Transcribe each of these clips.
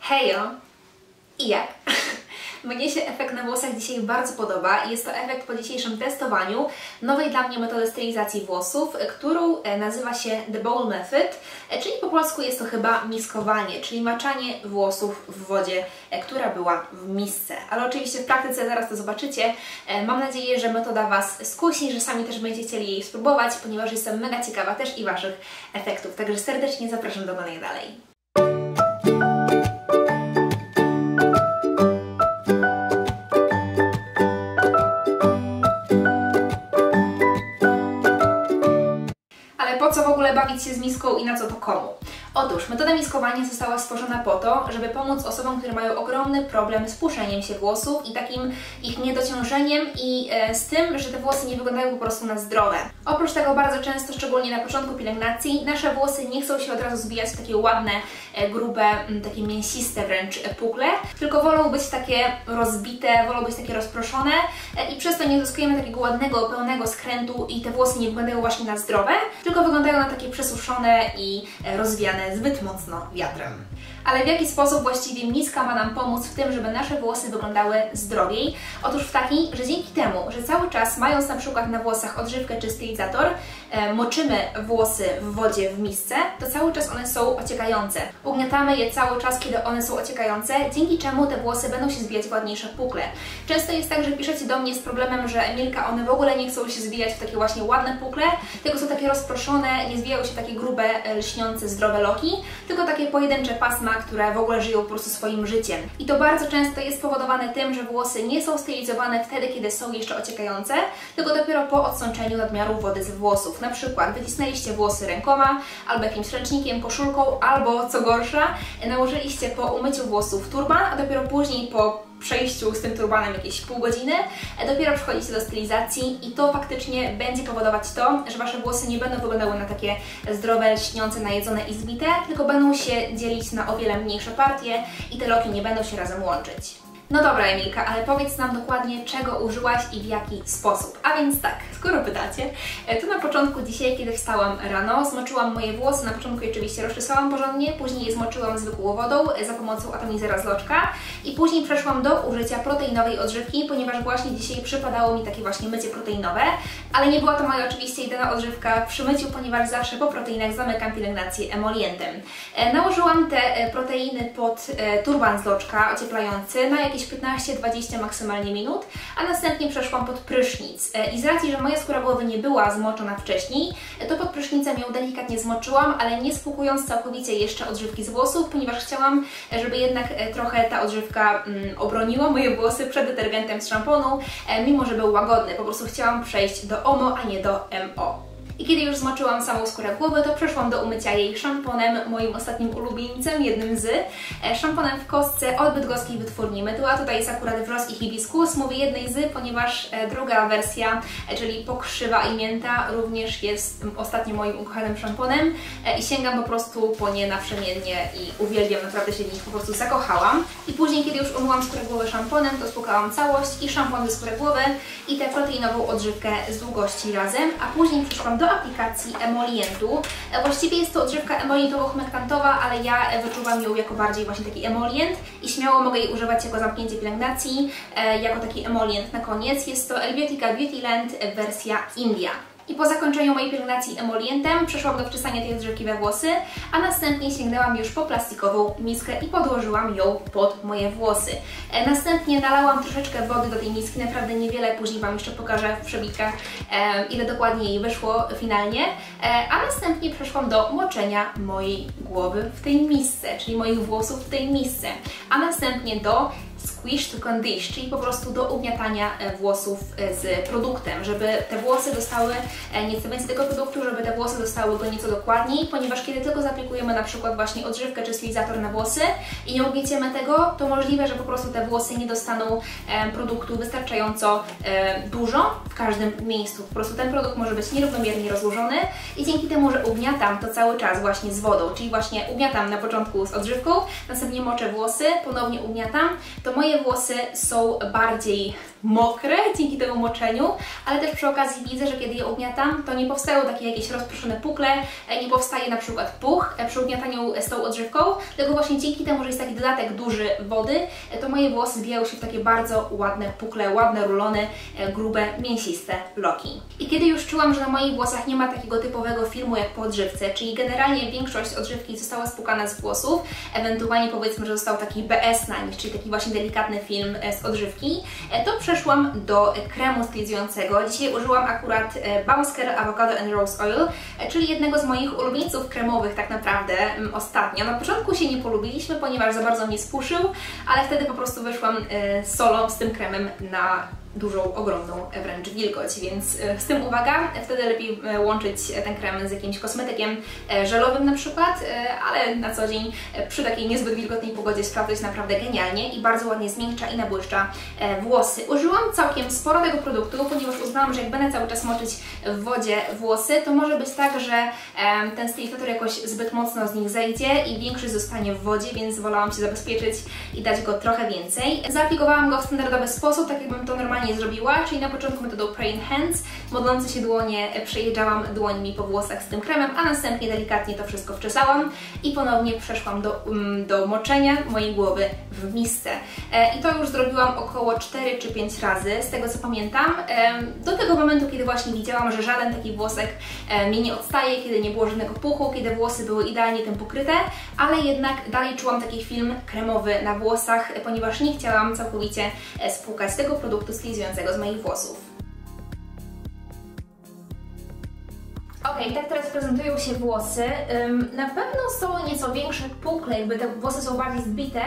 Hejo! I jak? Mnie się efekt na włosach dzisiaj bardzo podoba i jest to efekt po dzisiejszym testowaniu nowej dla mnie metody stylizacji włosów, którą nazywa się The Bowl Method, czyli po polsku jest to chyba miskowanie, czyli maczanie włosów w wodzie, która była w misce. Ale oczywiście w praktyce zaraz to zobaczycie. Mam nadzieję, że metoda Was skusi, że sami też będziecie chcieli jej spróbować, ponieważ jestem mega ciekawa też i Waszych efektów. Także serdecznie zapraszam do oglądania dalej. Po co w ogóle bawić się z miską i na co to komu? Otóż metoda miskowania została stworzona po to, żeby pomóc osobom, które mają ogromny problem z puszeniem się włosów i takim ich niedociążeniem i z tym, że te włosy nie wyglądają po prostu na zdrowe. Oprócz tego bardzo często, szczególnie na początku pielęgnacji, nasze włosy nie chcą się od razu zbijać w takie ładne, grube, takie mięsiste wręcz pukle, tylko wolą być takie rozbite, wolą być takie rozproszone i przez to nie uzyskujemy takiego ładnego, pełnego skrętu i te włosy nie wyglądają właśnie na zdrowe, tylko wyglądają na takie przesuszone i rozwiane zbyt mocno wiatrem. Ale w jaki sposób właściwie miska ma nam pomóc w tym, żeby nasze włosy wyglądały zdrowiej? Otóż w taki, że dzięki temu, że cały czas mając na przykład na włosach odżywkę czy stylizator, moczymy włosy w wodzie w misce, to cały czas one są ociekające. Ugniatamy je cały czas, kiedy one są ociekające, dzięki czemu te włosy będą się zbijać w ładniejsze pukle. Często jest tak, że piszecie do mnie z problemem, że Emilka, one w ogóle nie chcą się zbijać w takie właśnie ładne pukle, tylko są takie rozproszone, nie zbijają się takie grube, lśniące, zdrowe loki, tylko takie pojedyncze pasma, które w ogóle żyją po prostu swoim życiem. I to bardzo często jest spowodowane tym, że włosy nie są stylizowane wtedy, kiedy są jeszcze ociekające, tylko dopiero po odsączeniu nadmiaru wody z włosów. Na przykład wycisnęliście włosy rękoma, albo jakimś ręcznikiem, koszulką, albo co gorsza, nałożyliście po umyciu włosów turban, a dopiero później po przejściu z tym turbanem jakieś pół godziny, dopiero przychodzicie do stylizacji i to faktycznie będzie powodować to, że Wasze włosy nie będą wyglądały na takie zdrowe, lśniące, najedzone i zbite, tylko będą się dzielić na o wiele mniejsze partie i te loki nie będą się razem łączyć. No dobra Emilka, ale powiedz nam dokładnie, czego użyłaś i w jaki sposób. A więc tak, skoro pytacie, to na początku dzisiaj, kiedy wstałam rano, zmoczyłam moje włosy, na początku je oczywiście rozczesałam porządnie, później je zmoczyłam zwykłą wodą za pomocą atomizera z loczka i później przeszłam do użycia proteinowej odżywki, ponieważ właśnie dzisiaj przypadało mi takie właśnie mycie proteinowe, ale nie była to moja oczywiście jedyna odżywka przy myciu, ponieważ zawsze po proteinach zamykam pielęgnację emolientem. Nałożyłam te proteiny pod turban z loczka ocieplający na jakieś 15-20 maksymalnie minut, a następnie przeszłam pod prysznic. I z racji, że moja skóra głowy nie była zmoczona wcześniej, to pod prysznicem ją delikatnie zmoczyłam, ale nie spłukując całkowicie jeszcze odżywki z włosów, ponieważ chciałam, żeby jednak trochę ta odżywka obroniła moje włosy przed detergentem z szamponu, mimo że był łagodny. Po prostu chciałam przejść do OMO, a nie do MO. I kiedy już zmoczyłam samą skórę głowy, to przeszłam do umycia jej szamponem, moim ostatnim ulubieńcem, jednym z, szamponem w kostce od bydgoskiej wytwórni Mydła. Tutaj jest akurat wros i hibiskus, mówię jednej z, ponieważ druga wersja, czyli pokrzywa i mięta, również jest ostatnim moim ukochanym szamponem i sięgam po prostu po nie naprzemiennie i uwielbiam, naprawdę się w nich po prostu zakochałam. I później, kiedy już umyłam skórę głowy szamponem, to spłukałam całość i szampon ze skóry głowy i tę proteinową odżywkę z długości razem, a później przeszłam do aplikacji emolientu. Właściwie jest to odżywka emolientowo-humektantowa, ale ja wyczuwam ją jako bardziej właśnie taki emolient i śmiało mogę jej używać jako zamknięcie pielęgnacji, jako taki emolient na koniec. Jest to Elbiotica Beauty Land wersja India. I po zakończeniu mojej pielęgnacji emolientem przeszłam do wczesania tej odżywki we włosy, a następnie sięgnęłam już po plastikową miskę i podłożyłam ją pod moje włosy. Następnie nalałam troszeczkę wody do tej miski, naprawdę niewiele, później Wam jeszcze pokażę w przebitkach, ile dokładnie jej wyszło finalnie, a następnie przeszłam do moczenia mojej głowy w tej misce, czyli moich włosów w tej misce, a następnie do squish to condition, czyli po prostu do ugniatania włosów z produktem, żeby te włosy dostały nieco więcej tego produktu, żeby te włosy dostały go nieco dokładniej, ponieważ kiedy tylko zaaplikujemy na przykład właśnie odżywkę czy stylizator na włosy i nie ugnieciemy tego, to możliwe, że po prostu te włosy nie dostaną produktu wystarczająco dużo w każdym miejscu. Po prostu ten produkt może być nierównomiernie rozłożony i dzięki temu, że ugniatam to cały czas właśnie z wodą, czyli właśnie ugniatam na początku z odżywką, następnie moczę włosy, ponownie ugniatam, to moje moje włosy są bardziej mokre dzięki temu moczeniu, ale też przy okazji widzę, że kiedy je ugniatam, to nie powstają takie jakieś rozproszone pukle, nie powstaje na przykład puch przy ugniataniu z tą odżywką, tylko właśnie dzięki temu, że jest taki dodatek duży wody, to moje włosy zbijają się w takie bardzo ładne pukle, ładne rulony, grube, mięsiste loki. I kiedy już czułam, że na moich włosach nie ma takiego typowego filmu jak po odżywce, czyli generalnie większość odżywki została spłukana z włosów, ewentualnie powiedzmy, że został taki BS na nich, czyli taki właśnie delikatny film z odżywki, to przeszłam do kremu stylizującego. Dzisiaj użyłam akurat Bounce Avocado and Rose Oil, czyli jednego z moich ulubieńców kremowych tak naprawdę ostatnio. Na początku się nie polubiliśmy, ponieważ za bardzo mnie spuszył, ale wtedy po prostu wyszłam solo z tym kremem na dużą, ogromną wręcz wilgoć, więc z tym uwaga, wtedy lepiej łączyć ten krem z jakimś kosmetykiem żelowym na przykład, ale na co dzień przy takiej niezbyt wilgotnej pogodzie sprawdza się naprawdę genialnie i bardzo ładnie zmiękcza i nabłyszcza włosy. Użyłam całkiem sporo tego produktu, ponieważ uznałam, że jak będę cały czas moczyć w wodzie włosy, to może być tak, że ten stylizator jakoś zbyt mocno z nich zejdzie i większość zostanie w wodzie, więc wolałam się zabezpieczyć i dać go trochę więcej. Zaaplikowałam go w standardowy sposób, tak jakbym to normalnie zrobiła, czyli na początku metodą Praying Hands, modlące się dłonie, przejeżdżałam dłońmi po włosach z tym kremem, a następnie delikatnie to wszystko wczesałam i ponownie przeszłam do moczenia mojej głowy w misce. I to już zrobiłam około 4 czy 5 razy, z tego co pamiętam, do tego momentu, kiedy właśnie widziałam, że żaden taki włosek mnie nie odstaje, kiedy nie było żadnego puchu, kiedy włosy były idealnie tym pokryte, ale jednak dalej czułam taki film kremowy na włosach, ponieważ nie chciałam całkowicie spłukać tego produktu stylizującego z moich włosów. Ok, tak teraz prezentują się włosy. Na pewno są nieco większe pukle, jakby te włosy są bardziej zbite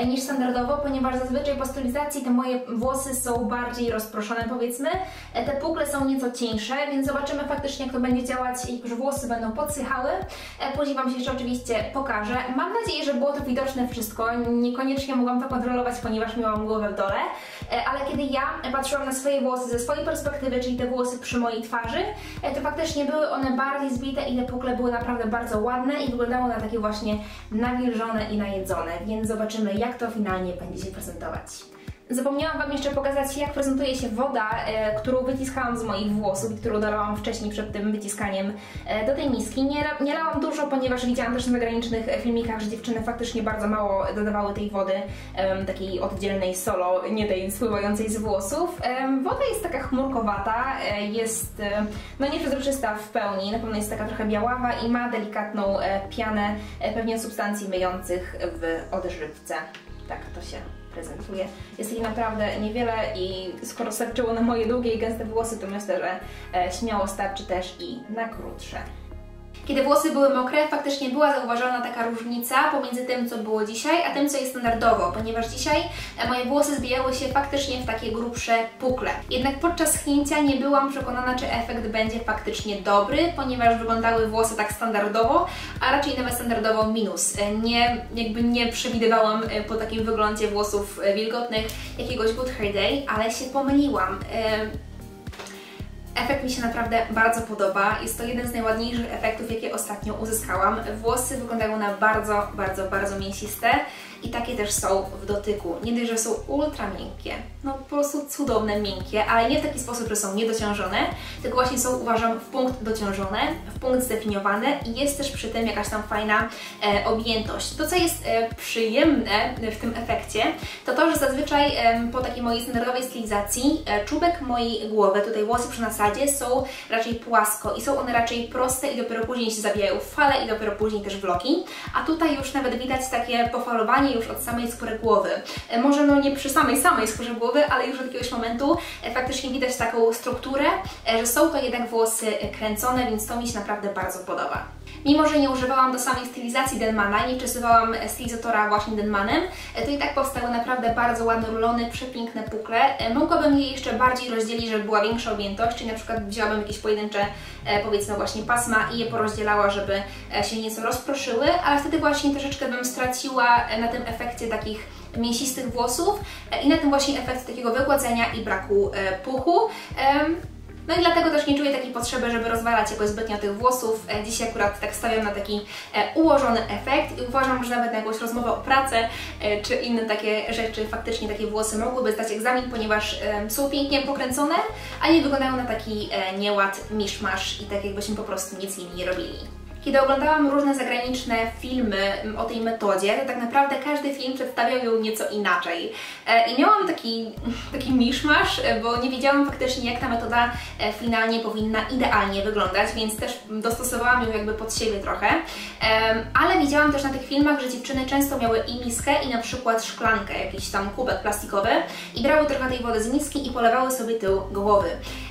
niż standardowo, ponieważ zazwyczaj po stylizacji te moje włosy są bardziej rozproszone, powiedzmy. Te pukle są nieco cieńsze, więc zobaczymy faktycznie, jak to będzie działać, jak już włosy będą podsychały. Później Wam się jeszcze oczywiście pokażę. Mam nadzieję, że było to widoczne wszystko. Niekoniecznie mogłam to kontrolować, ponieważ miałam głowę w dole, ale kiedy ja patrzyłam na swoje włosy ze swojej perspektywy, czyli te włosy przy mojej twarzy, to faktycznie były one bardziej zbite i te pukle były naprawdę bardzo ładne i wyglądały na takie właśnie nawilżone i najedzone, więc zobaczymy, jak to finalnie będzie się prezentować. Zapomniałam Wam jeszcze pokazać, jak prezentuje się woda, którą wyciskałam z moich włosów i którą dolałam wcześniej przed tym wyciskaniem do tej miski. Nie lałam dużo, ponieważ widziałam też na zagranicznych filmikach, że dziewczyny faktycznie bardzo mało dodawały tej wody, takiej oddzielnej solo, nie tej spływającej z włosów. Woda jest taka chmurkowata, jest no nieprzezroczysta w pełni, na pewno jest taka trochę biaława i ma delikatną pianę, pewnie substancji myjących w odżywce. Tak to się prezentuje. Jest ich naprawdę niewiele i skoro starczyło na moje długie i gęste włosy, to myślę, że śmiało starczy też i na krótsze. Kiedy włosy były mokre, faktycznie była zauważalna taka różnica pomiędzy tym, co było dzisiaj, a tym, co jest standardowo, ponieważ dzisiaj moje włosy zbijały się faktycznie w takie grubsze pukle. Jednak podczas schnięcia nie byłam przekonana, czy efekt będzie faktycznie dobry, ponieważ wyglądały włosy tak standardowo, a raczej nawet standardowo minus. Nie przewidywałam po takim wyglądzie włosów wilgotnych jakiegoś good hair day, ale się pomyliłam. Efekt mi się naprawdę bardzo podoba. Jest to jeden z najładniejszych efektów, jakie ostatnio uzyskałam. Włosy wyglądają na bardzo mięsiste i takie też są w dotyku. Nie dość, że są ultra miękkie, no po prostu cudowne, miękkie, ale nie w taki sposób, że są niedociążone, tylko właśnie są, uważam, w punkt dociążone, w punkt zdefiniowany i jest też przy tym jakaś tam fajna objętość. To, co jest przyjemne w tym efekcie, to to, że zazwyczaj po takiej mojej standardowej stylizacji czubek mojej głowy, tutaj włosy przy nasadzie, są raczej płasko i są one raczej proste i dopiero później się zabijają w fale i dopiero później też w loki, a tutaj już nawet widać takie pofalowanie już od samej skóry głowy. Może no nie przy samej skórze głowy, ale już od jakiegoś momentu faktycznie widać taką strukturę, że są to jednak włosy kręcone, więc to mi się naprawdę bardzo podoba. Mimo że nie używałam do samej stylizacji Denmana, nie czesowałam stylizatora właśnie Denmanem, to i tak powstały naprawdę bardzo ładne rulony, przepiękne pukle. Mogłabym je jeszcze bardziej rozdzielić, żeby była większa objętość, czyli na przykład wzięłabym jakieś pojedyncze, powiedzmy właśnie pasma i je porozdzielała, żeby się nieco rozproszyły, ale wtedy właśnie troszeczkę bym straciła na tym efekcie takich mięsistych włosów i na tym właśnie efekcie takiego wygładzenia i braku puchu. No i dlatego też nie czuję takiej potrzeby, żeby rozwalać jakoś zbytnio tych włosów. Dzisiaj akurat tak stawiam na taki ułożony efekt i uważam, że nawet na jakąś rozmowę o pracę czy inne takie rzeczy, faktycznie takie włosy mogłyby zdać egzamin, ponieważ są pięknie pokręcone, a nie wyglądają na taki nieład, miszmasz i tak jakbyśmy po prostu nic z nimi nie robili. Kiedy oglądałam różne zagraniczne filmy o tej metodzie, to tak naprawdę każdy film przedstawiał ją nieco inaczej. I miałam taki miszmasz, bo nie wiedziałam faktycznie, jak ta metoda finalnie powinna idealnie wyglądać, więc też dostosowałam ją jakby pod siebie trochę. Ale widziałam też na tych filmach, że dziewczyny często miały i miskę, i na przykład szklankę, jakiś tam kubek plastikowy i brały trochę tej wody z miski i polewały sobie tył głowy.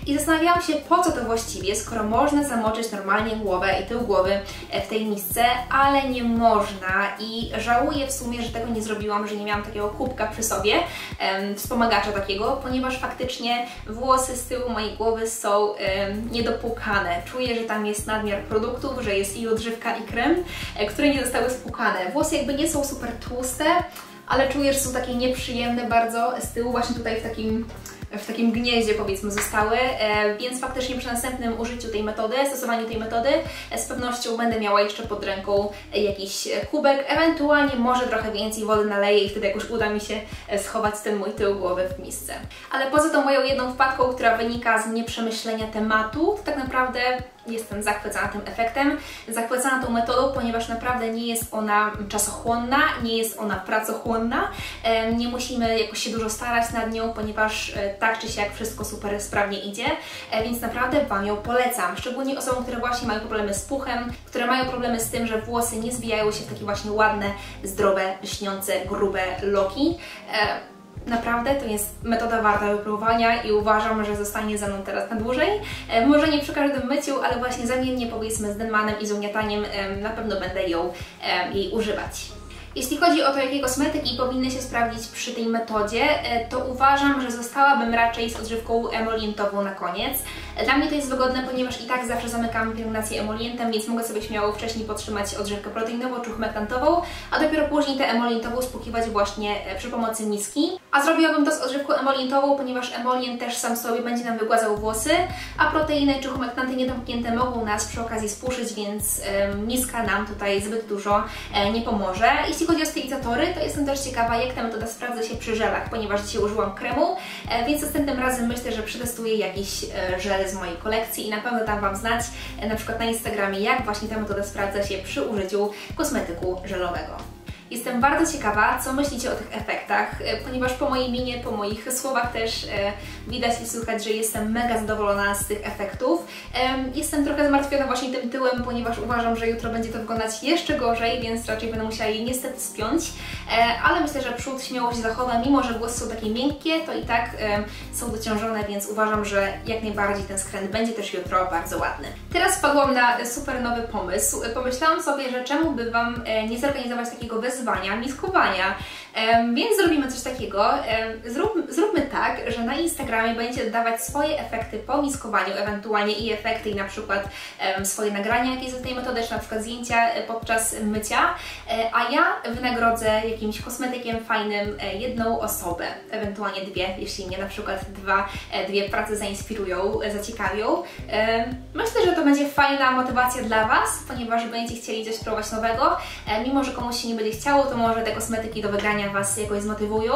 I zastanawiałam się, po co to właściwie, skoro można zamoczyć normalnie głowę i tył głowy w tej misce, ale nie można i żałuję w sumie, że tego nie zrobiłam, że nie miałam takiego kubka przy sobie, wspomagacza takiego, ponieważ faktycznie włosy z tyłu mojej głowy są niedopłukane. Czuję, że tam jest nadmiar produktów, że jest i odżywka, i krem, które nie zostały spłukane. Włosy jakby nie są super tłuste, ale czuję, że są takie nieprzyjemne bardzo z tyłu, właśnie tutaj w takim gnieździe, powiedzmy, zostały, więc faktycznie przy następnym użyciu tej metody, stosowaniu tej metody, z pewnością będę miała jeszcze pod ręką jakiś kubek, ewentualnie może trochę więcej wody naleję i wtedy jakoś uda mi się schować ten mój tył głowy w misce. Ale poza tą moją jedną wpadką, która wynika z nieprzemyślenia tematu, to tak naprawdę jestem zachwycona tym efektem, zachwycona tą metodą, ponieważ naprawdę nie jest ona czasochłonna, nie jest ona pracochłonna, nie musimy jakoś się dużo starać nad nią, ponieważ tak czy siak wszystko super sprawnie idzie, więc naprawdę Wam ją polecam, szczególnie osobom, które właśnie mają problemy z puchem, które mają problemy z tym, że włosy nie zwijają się w takie właśnie ładne, zdrowe, lśniące, grube loki. Naprawdę to jest metoda warta wypróbowania i uważam, że zostanie ze mną teraz na dłużej. Może nie przy każdym myciu, ale właśnie zamiennie, powiedzmy, z dynmanem i z ugniataniem na pewno będę jej używać. Jeśli chodzi o to, jakie kosmetyki powinny się sprawdzić przy tej metodzie, to uważam, że zostałabym raczej z odżywką emolientową na koniec. Dla mnie to jest wygodne, ponieważ i tak zawsze zamykam pielęgnację emolientem, więc mogę sobie śmiało wcześniej podtrzymać odżywkę proteinową czy humectantową, a dopiero później tę emolientową spłukiwać właśnie przy pomocy miski. A zrobiłabym to z odżywką emolientową, ponieważ emolient też sam sobie będzie nam wygładzał włosy, a proteiny czy humectanty niedomknięte mogą nas przy okazji spłuszyć, więc miska nam tutaj zbyt dużo nie pomoże. Jeśli chodzi o stylizatory, to jestem też ciekawa, jak ta metoda sprawdza się przy żelach, ponieważ dzisiaj użyłam kremu, więc następnym razem myślę, że przetestuję jakiś żel z mojej kolekcji i na pewno dam Wam znać, na przykład na Instagramie, jak właśnie ta metoda sprawdza się przy użyciu kosmetyku żelowego. Jestem bardzo ciekawa, co myślicie o tych efektach, ponieważ po mojej minie, po moich słowach też widać i słychać, że jestem mega zadowolona z tych efektów. Jestem trochę zmartwiona właśnie tym tyłem, ponieważ uważam, że jutro będzie to wyglądać jeszcze gorzej, więc raczej będę musiała je niestety spiąć, ale myślę, że przód śmiało się zachowa, mimo że włosy są takie miękkie, to i tak są dociążone, więc uważam, że jak najbardziej ten skręt będzie też jutro bardzo ładny. Teraz wpadłam na super nowy pomysł. Pomyślałam sobie, że czemu by Wam nie zorganizować takiego wyzwania, miskowania, więc zrobimy coś takiego. Zróbmy tak, że na Instagramie będziecie dodawać swoje efekty po miskowaniu, ewentualnie i efekty i na przykład swoje nagrania jakieś z tej metody, czy na przykład zdjęcia podczas mycia, a ja wynagrodzę jakimś kosmetykiem fajnym jedną osobę, ewentualnie dwie, jeśli mnie na przykład dwie prace zainspirują, zaciekawią. Myślę, że to będzie fajna motywacja dla Was, ponieważ będziecie chcieli coś spróbować nowego, mimo że komuś się nie będzie chciało, to może te kosmetyki do wygrania Was jakoś zmotywują.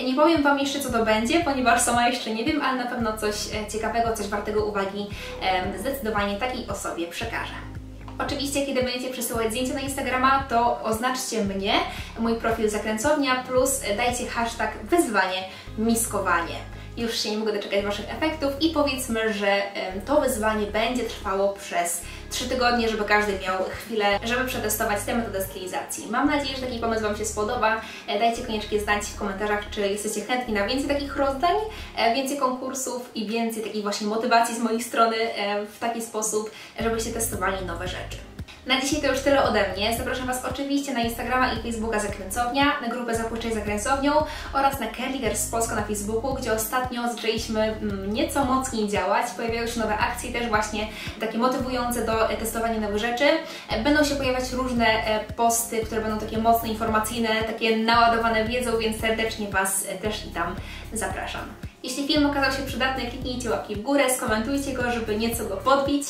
Nie powiem Wam jeszcze, co to będzie, ponieważ sama jeszcze nie wiem, ale na pewno coś ciekawego, coś wartego uwagi zdecydowanie takiej osobie przekażę. Oczywiście, kiedy będziecie przesyłać zdjęcia na Instagrama, to oznaczcie mnie, mój profil Zakręcownia, plus dajcie hashtag wyzwanie miskowanie. Już się nie mogę doczekać Waszych efektów i powiedzmy, że to wyzwanie będzie trwało przez 3 tygodnie, żeby każdy miał chwilę, żeby przetestować tę metodę stylizacji. Mam nadzieję, że taki pomysł Wam się spodoba. Dajcie koniecznie znać w komentarzach, czy jesteście chętni na więcej takich rozdań, więcej konkursów i więcej takiej właśnie motywacji z mojej strony w taki sposób, żebyście testowali nowe rzeczy. Na dzisiaj to już tyle ode mnie. Zapraszam Was oczywiście na Instagrama i Facebooka Zakręcownia, na grupę Zapłyszczaj Zakręcownią oraz na Curly Girls Polska na Facebooku, gdzie ostatnio zaczęliśmy nieco mocniej działać. Pojawiają się nowe akcje, też właśnie takie motywujące do testowania nowych rzeczy. Będą się pojawiać różne posty, które będą takie mocno informacyjne, takie naładowane wiedzą, więc serdecznie Was też i tam zapraszam. Jeśli film okazał się przydatny, kliknijcie łapki w górę, skomentujcie go, żeby nieco go podbić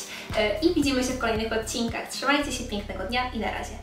i widzimy się w kolejnych odcinkach. Trzymajcie się, pięknego dnia i na razie.